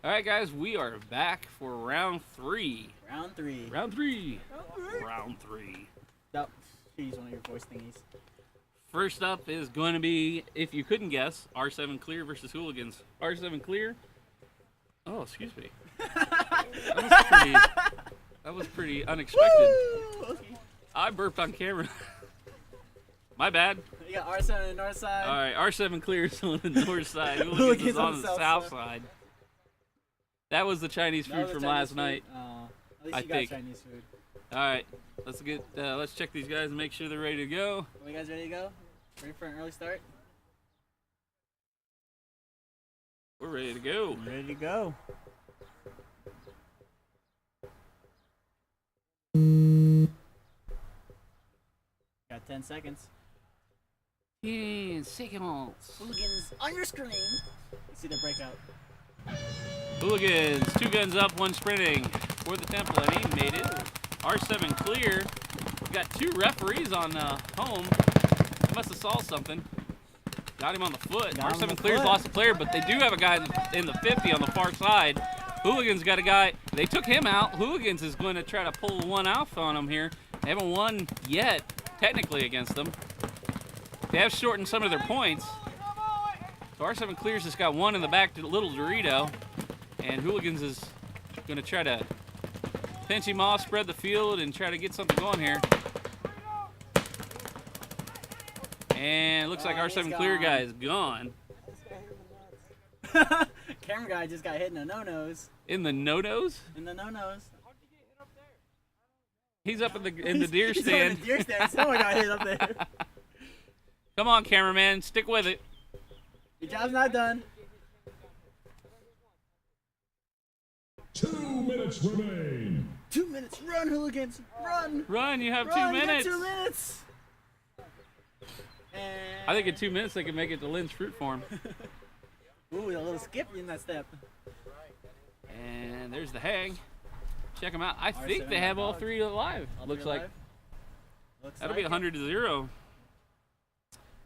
All right, guys, we are back for round three. Round three. Round three. Round three. Oh, use one of your voice thingies. First up is going to be, if you couldn't guess, R7 Clear versus Hooligans. R7 Clear. Oh, excuse me. That was pretty unexpected. Okay. I burped on camera. My bad. You got R7 on the north side. All right, R7 Clear is on the north side. Hooligans is on the south side. That was the Chinese food from last night. At least you got Chinese food. All right, let's check these guys and make sure they're ready to go. Are you guys ready to go? Ready for an early start? We're ready to go. Ready to go. Got 10 seconds. 10 seconds. Hooligans on your screen. You see the breakout. Hooligans, 2 guns up, 1 sprinting for the temple, and he made it. R7 Clear. We got 2 referees on home. He must have saw something. Got him on the foot. R7 Clear's lost a player, but they do have a guy in the 50 on the far side. Hooligans got a guy. They took him out. Hooligans is going to try to pull one off on him here. They haven't won yet, technically, against them. They have shortened some of their points. So R7 Clear's just got 1 in the back to Little Dorito. And Hooligans is going to try to pinch him off, spread the field, and try to get something going here. And it looks like R7 Clear guy is gone. Camera guy just got hit in the no-nos. In the no-nos? In the no-nos. He's up in the deer stand. He's in the deer stand. Someone got hit up there. Come on, cameraman. Stick with it. Your job's not done. 2 minutes remain. 2 minutes. Run, Hooligans. Run. Run. You have Run, 2 minutes. You got 2 minutes. And I think in 2 minutes they can make it to Lynn's Fruit Farm. Ooh, a little skip in that step. And there's the hang. Check them out. I think they have all 3 alive. Looks like. That'll be 100-0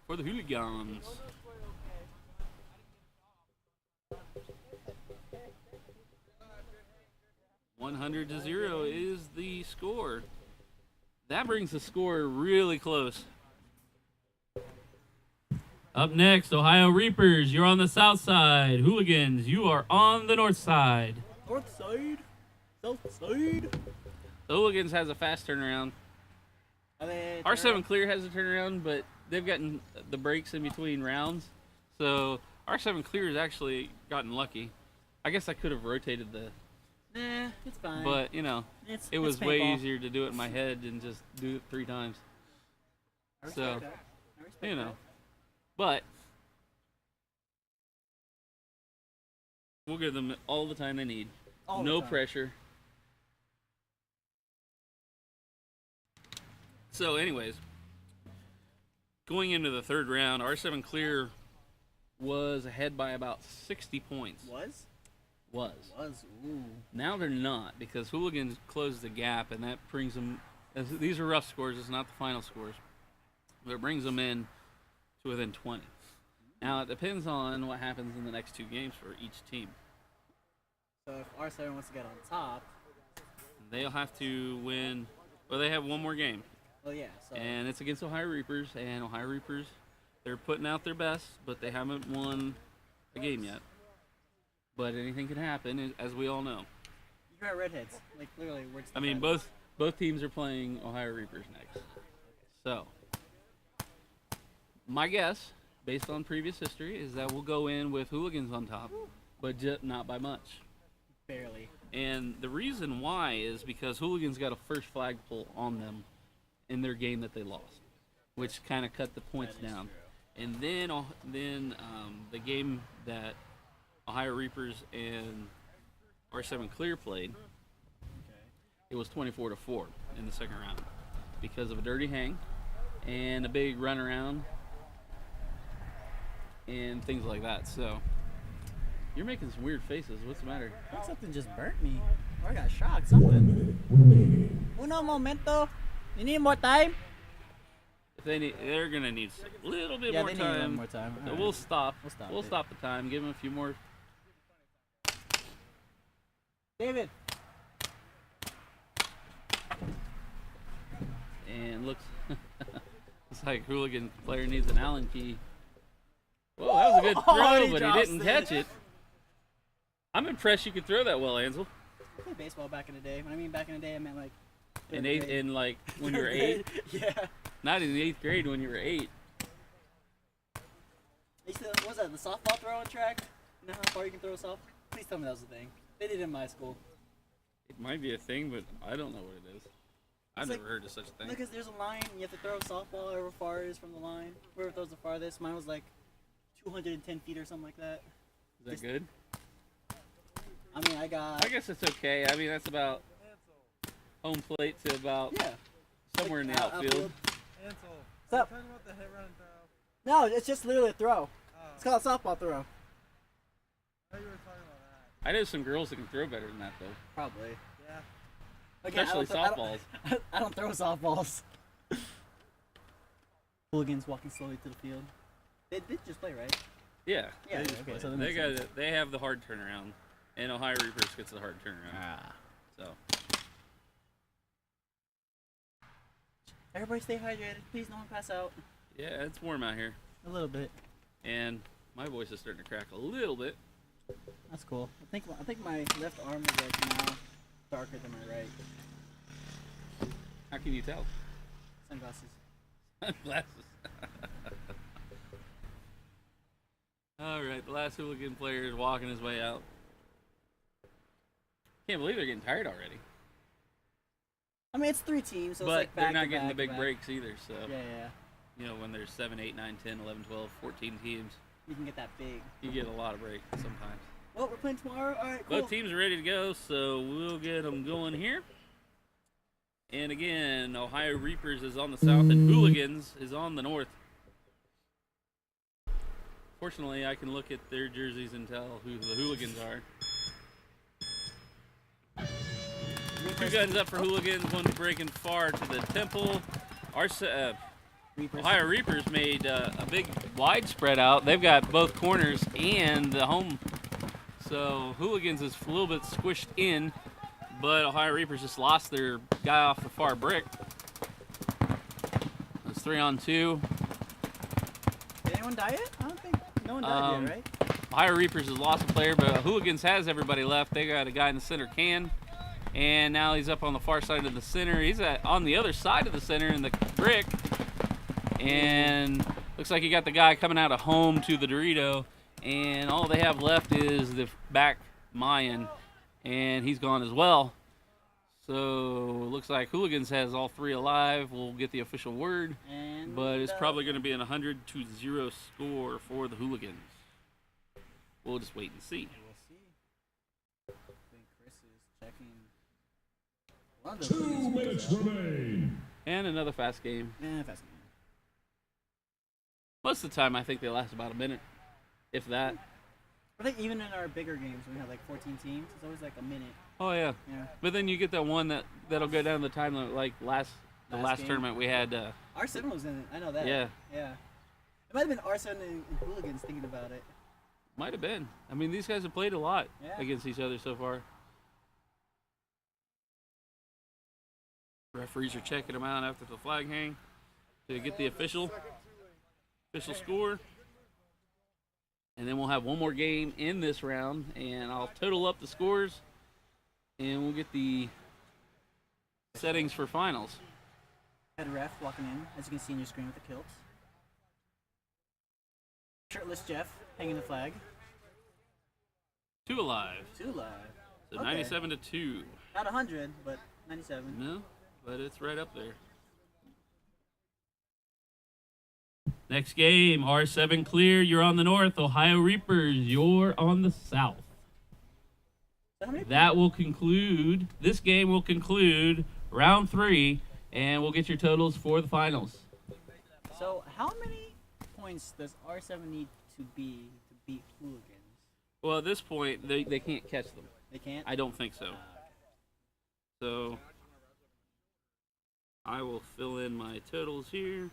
for the Hooligans. $100-0 is the score. That brings the score really close. Up next, Ohio Reapers, you're on the south side. Hooligans, you are on the north side. North side. South side. The Hooligans has a fast turnaround. R7 Clear has a turnaround, but they've gotten the breaks in between rounds. So R7 Clear has actually gotten lucky. I guess I could have rotated the... Nah, it's fine. But, you know, it was way easier to do it in my head than just do it 3 times. So, you know. But we'll give them all the time they need. No pressure. So anyways, going into the 3rd round, R7 Clear was ahead by about 60 points. Was. Ooh. Now they're not, because Hooligans closed the gap, and that brings them, these are rough scores, it's not the final scores, but it brings them in to within 20. Now it depends on what happens in the next 2 games for each team. So if R7 wants to get on top, they'll have to win. Well, they have 1 more game. Well, yeah. So. And it's against Ohio Reapers, and Ohio Reapers, they're putting out their best, but they haven't won a game yet. But anything can happen, as we all know. You got Redheads, like literally. I mean, both teams are playing Ohio Reapers next. So, my guess, based on previous history, is that we'll go in with Hooligans on top, but not by much. Barely. And the reason why is because Hooligans got a first flagpole on them in their game that they lost, which kind of cut the points down. True. And then the game that Ohio Reapers and R7 Clear played, it was 24-4 in the 2nd round because of a dirty hang and a big run around and things like that. So you're making some weird faces. What's the matter? I think something just burnt me. Or I got shocked. Something. Uno momento. You need more time? They're gonna need a little bit more time. Need more time. So we'll stop the time. Give them a few more. David. And looks it's like hooligan player needs an Allen key. Whoa, that was a good throw, but he didn't catch it. I'm impressed you could throw that well, Ansel. I played baseball back in the day. When I mean back in the day, I meant like In like when you were 8? Yeah. Not in the 8th grade when you were 8. What was that, the softball throwing track? You know how far you can throw a softball? Please tell me that was a thing. They did it in my school. It might be a thing, but I don't know what it is. I've never heard of such a thing. Because there's a line, you have to throw a softball however far it is from the line. Whoever throws the farthest. Mine was like 210 feet or something like that. Is that good? I mean, I guess it's okay. I mean, that's about home plate to about somewhere in the outfield. Ansel, what's up? talking about the hit, run, throw. No, it's just literally a throw. It's called a softball throw. I thought you were talking about that. I know some girls that can throw better than that, though. Probably. Yeah. Again, Especially softballs. I don't throw softballs. Hooligans walking slowly to the field. They did just play, right? Yeah. Yeah. Okay. So They have the hard turnaround, and Ohio Reapers gets the hard turnaround. So. Everybody stay hydrated. Please, no one pass out. Yeah, it's warm out here, A little bit. and my voice is starting to crack a little bit. That's cool. I think my left arm is like now darker than my right. How can you tell? Sunglasses. Sunglasses. All right, the last hooligan player is walking his way out. Can't believe they're getting tired already. I mean, it's 3 teams, so But it's like they're back not to getting back the to big back. breaks either, so. Yeah. You know, when there's 7, 8, 9, 10, 11, 12, 14 teams, You can get that big. you get a lot of breaks sometimes. Well, we're playing tomorrow. All right, cool. Both teams are ready to go, so we'll get them going here. And again, Ohio Reapers is on the south and Hooligans is on the north. Fortunately, I can look at their jerseys and tell who the Hooligans are. 2 guns up for Hooligans, 1 breaking far to the temple. Ohio Reapers made a big wide spread out. They've got both corners and the home. So Hooligans is a little bit squished in, but Ohio Reapers just lost their guy off the far brick. It's 3-on-2. Did anyone die yet? I don't think no one died yet, right? Ohio Reapers has lost a player, but Hooligans has everybody left. They got a guy in the center can, and now he's up on the far side of the center. He's on the other side of the center in the brick, and looks like he got the guy coming out of home to the Dorito, and all they have left is the back Mayan, and he's gone as well. So looks like Hooligans has all 3 alive. We'll get the official word, but it's probably going to be an 100-0 score for the Hooligans. We'll just wait and see. We'll see. I think Chris is checking. 2 minutes remain. And another fast game. Yeah, fast. Most of the time, I think they last about a minute, if that. I think even in our bigger games, when we have like 14 teams, it's always like a minute. Oh yeah. Yeah. But then you get that one that'll go down the time limit, like the last game? tournament we had. Arson was in it. I know that. Yeah. Yeah. It might have been Arson and Hooligans thinking about it. Might have been. I mean, these guys have played a lot Yeah. against each other so far. Referees are checking them out after the flag hang to get the official score. And then we'll have one more game in this round, and I'll total up the scores, and we'll get the settings for finals. Head ref walking in, as you can see on your screen with the kilts. Shirtless Jeff hanging the flag. 2 alive. 2 live. So Okay. 97-2. Not 100, but 97. No, but it's right up there. Next game, R7 clear. You're on the north. Ohio Reapers, you're on the south. So how many That will conclude, this game will conclude round 3, and we'll get your totals for the finals. So how many points does R7 need to beat Hooligans? Well, at this point, they can't catch them. They can't? I don't think so. So, I will fill in my totals here.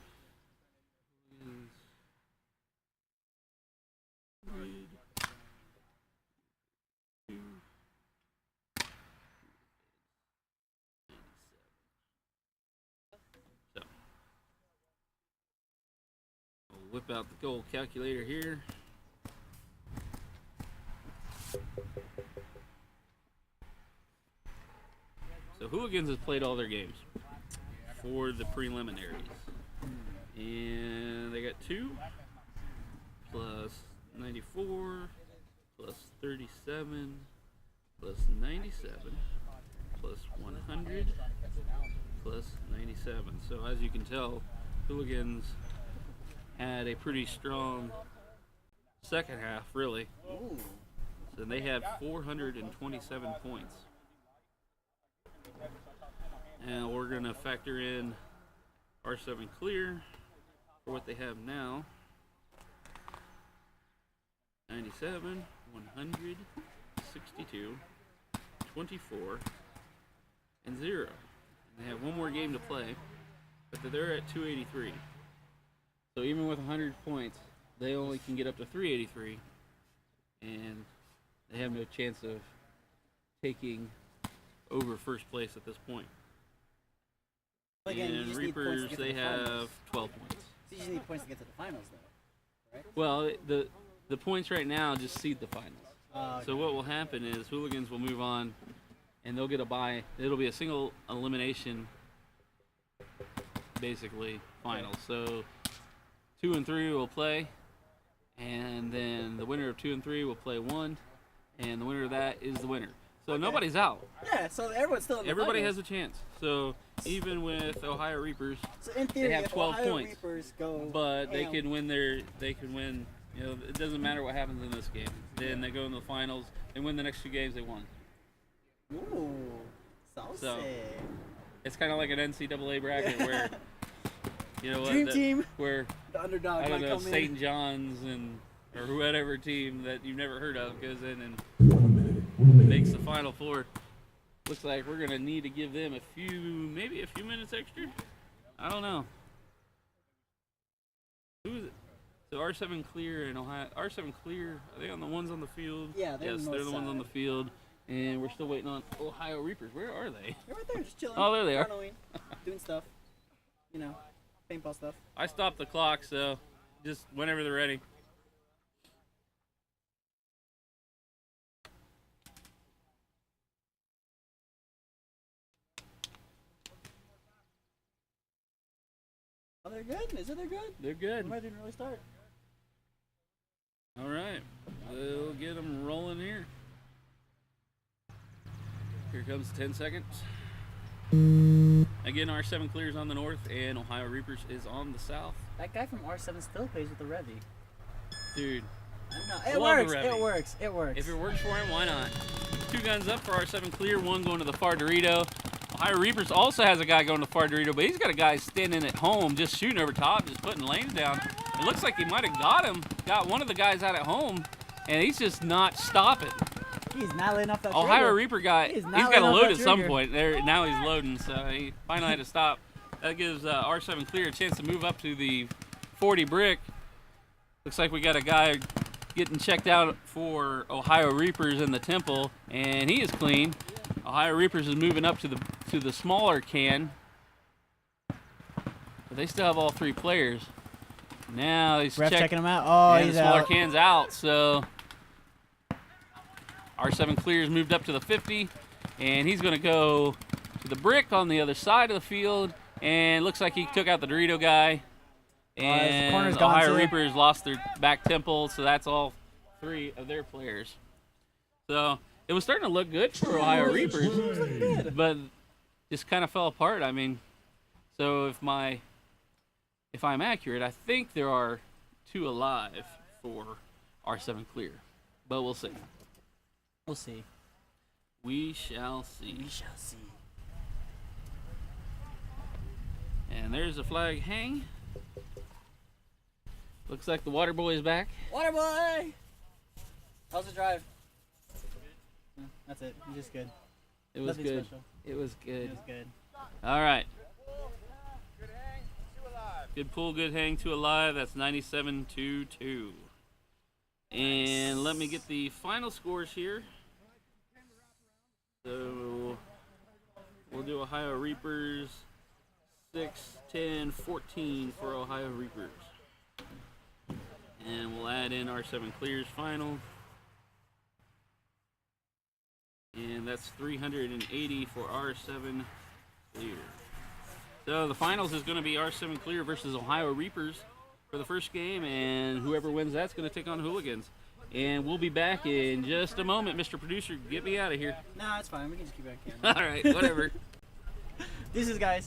Whip out the goal calculator here. So Hooligans has played all their games for the preliminaries. And they got 2 plus 94 plus 37 plus 97 plus 100 plus 97. So as you can tell, Hooligans had a pretty strong second half, really. Ooh. So they had 427 points. And we're going to factor in R7 clear for what they have now. 97, 100, 62, 24, and 0. And they have one more game to play, but they're at 283. So even with 100 points, they only can get up to 383, and they have no chance of taking over first place at this point. Again, you And just need points to Reapers, get to they the finals. have 12 points. So you just need points to get to the finals, though, right? Well, the points right now just seed the finals. Okay. So what will happen is Hooligans will move on, and they'll get a bye. It'll be a single elimination, basically, final. So 2 and 3 will play, and then the winner of 2 and 3 will play 1, and the winner of that is the winner. So nobody's out. Yeah, so everyone's still in the Everybody finals. has a chance. So even with Ohio Reapers, So in theory, they have if 12 Ohio points. Reapers go but they ham- can win you know, it doesn't matter what happens in this game. Then they go in the finals and win the next 2 games they won. Ooh, saucy. So, It's kind of like an NCAA bracket where, you know, Dream team. where The underdog I don't might know, come in. St. John's or whatever team that you've never heard of goes in and 1 minute makes the Final Four. Looks like we're gonna need to give them maybe a few minutes extra. I don't know. Who is it? So R7 Clear and Ohio. R7 Clear, are they on the ones on the field? Yeah, they're yes, on the they're the north ones on the side. field, and we're still waiting on Ohio Reapers. Where are they? They're right there, just chilling. Oh, there they are. Halloween, doing stuff. You know, paintball stuff. I stopped the clock, so just whenever they're ready. Oh, they're good? Is it they're good? They're good. Why didn't really start? All right, we'll get them rolling here. Here comes 10 seconds. Again, R7 Clears on the north, and Ohio Reapers is on the south. That guy from R7 still plays with the Revy. Dude, I don't know. I It love the works. Revy. It works. It works. if it works for him, why not? 2 guns up for R7 Clear, 1 going to the far Dorito. Ohio Reapers also has a guy going to far Dorito, but he's got a guy standing at home, just shooting over top, just putting lanes down. It looks like he might have got one of the guys out at home, and he's just not stopping. He's not letting off that Ohio trigger. Reaper guy, He's he's not got to letting off load that at some trigger. point. Now he's loading, so he finally had to stop. That gives R7 Clear a chance to move up to the 40 brick. Looks like we got a guy getting checked out for Ohio Reapers in the temple, and he is clean. Ohio Reapers is moving up to the smaller can, but they still have all 3 players. Now he's Ref checking him out. Oh, and he's the smaller out. can's out, so R7 Clear's moved up to the 50, and he's going to go to the brick on the other side of the field, and looks like he took out the Dorito guy. And corner's gone Ohio too. Reapers lost their back temple, so that's all 3 of their players. So it was starting to look good for Ohio Reapers, remaining. but just kind of fell apart. I mean, so if I'm accurate, I think there are 2 alive for R7 Clear, but we'll see. We'll see. We shall see. We shall see. And there's the flag hang. Looks like the water boy is back. Water boy! How's the drive? That's it. He's just good. It was Nothing good. special. It was It good. was good. All right. Good pull, good hang, 2 alive. That's 97-2. And let me get the final scores here. So we'll do Ohio Reapers 6, 10, 14 for Ohio Reapers. And we'll add in R7 Clear's final. And that's 380 for R7 Clear. So the finals is going to be R7 Clear versus Ohio Reapers for the first game, and whoever wins that's going to take on Hooligans. And we'll be back in just a moment. Mr. Producer, get me out of here. Nah, it's fine. We can just keep it on camera. All right, whatever. This is guys.